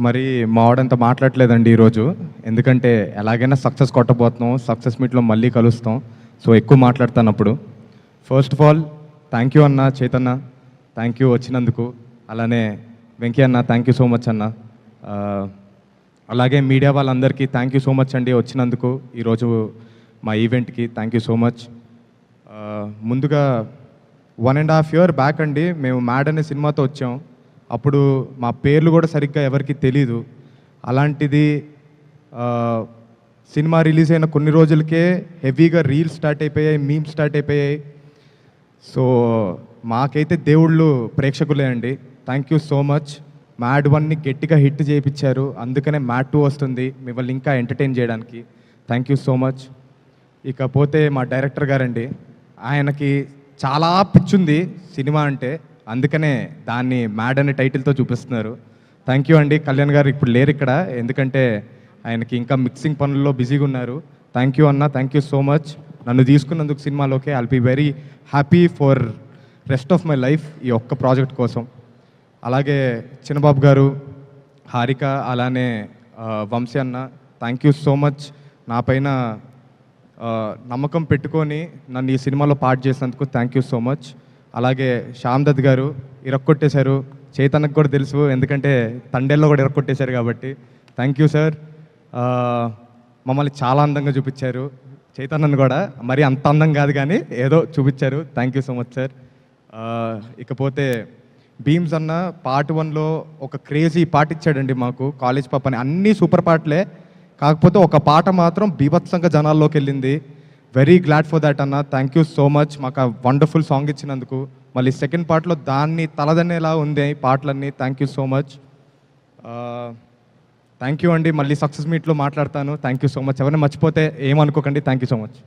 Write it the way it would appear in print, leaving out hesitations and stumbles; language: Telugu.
మరి మా వాడంతా మాట్లాడలేదండి ఈరోజు. ఎందుకంటే ఎలాగైనా సక్సెస్ కొట్టబోతున్నాం. సక్సెస్ మీట్‌లో మళ్ళీ కలుస్తాం. సో, ఎక్కువ మాట్లాడతానప్పుడు. First of all thank you అన్న చైతన్న. థ్యాంక్ యూ వచ్చినందుకు. అలానే వెంకీ అన్న థ్యాంక్ యూ సో మచ్ అన్న. అలాగే మీడియా వాళ్ళందరికీ థ్యాంక్ యూ సో మచ్ అండి వచ్చినందుకు. ఈరోజు మా ఈవెంట్‌కి థ్యాంక్ యూ సో మచ్. ముందుగా 1.5 ఇయర్ బ్యాక్ అండి మేము 'మ్యాడ్' అనే సినిమాతో వచ్చాం. అప్పుడు మా పేర్లు కూడా సరిగ్గా ఎవరికీ తెలీదు. అలాంటిది సినిమా రిలీజ్ అయిన కొన్ని రోజులకే హెవీగా రీల్స్ స్టార్ట్ అయిపోయాయి, మీమ్స్ స్టార్ట్ అయిపోయాయి. సో మాకైతే దేవుళ్ళు ప్రేక్షకులే అండి. Thank you so much. 'Mad 1'ని గట్టిగా హిట్ చేయించారు. అందుకనే 'మ్యాడ్ 2' వస్తుంది మిమ్మల్ని ఇంకా ఎంటర్టైన్ చేయడానికి. Thank you so much. ఇకపోతే మా డైరెక్టర్ గారండి, ఆయనకి చాలా పిచ్చుంది సినిమా అంటే. అందుకనే దాన్ని 'మ్యాడ్' అనే టైటిల్తో చూపిస్తున్నారు. థ్యాంక్ యూ అండి. కళ్యాణ్ గారు ఇప్పుడు లేరు ఇక్కడ, ఎందుకంటే ఆయనకి ఇంకా మిక్సింగ్ పనుల్లో బిజీగా ఉన్నారు. థ్యాంక్ యూ అన్న, థ్యాంక్ యూ సో మచ్ నన్ను తీసుకున్నందుకు సినిమాలోకి. I'll be very happy for rest of my life ఈ ఒక్క ప్రాజెక్ట్ కోసం. అలాగే చిన్నబాబు గారు, హారిక, అలానే వంశీ అన్న థ్యాంక్ యూ సో మచ్ నా పైన నమ్మకం పెట్టుకొని నన్ను ఈ సినిమాలో పార్ట్ చేసినందుకు థ్యాంక్ యూ సో మచ్. అలాగే శ్యామ్ దత్ గారు ఇరక్కొట్టేశారు. చైతన్యకు కూడా తెలుసు, ఎందుకంటే తండేల్లో కూడా ఇరక్కొట్టేశారు కాబట్టి. Thank you sir. మమ్మల్ని చాలా అందంగా చూపించారు. చైతన్యను కూడా మరి అంత అందం కాదు కానీ ఏదో చూపించారు. Thank you so much sir. ఇకపోతే భీమ్స్ అన్న పార్ట్ 1లో ఒక క్రేజీ పాట ఇచ్చాడండి మాకు, కాలేజ్ పాప అని. అన్నీ సూపర్ పాటలే, కాకపోతే ఒక పాట మాత్రం బీభత్సంగా జనాల్లోకి వెళ్ళింది. వెరీ గ్లాడ్ ఫర్ దాట్ అన్న. థ్యాంక్ యూ సో మచ్ మాకు ఆ వండర్ఫుల్ సాంగ్ ఇచ్చినందుకు. మళ్ళీ సెకండ్ పార్ట్లో దాన్ని తలదన్నేలా ఉంది పాటలన్నీ. Thank you so much. Thank you అండి. మళ్ళీ సక్సెస్ మీట్లో మాట్లాడతాను. Thank you so much. ఎవరైనా మర్చిపోతే ఏమనుకోకండి. Thank you so much.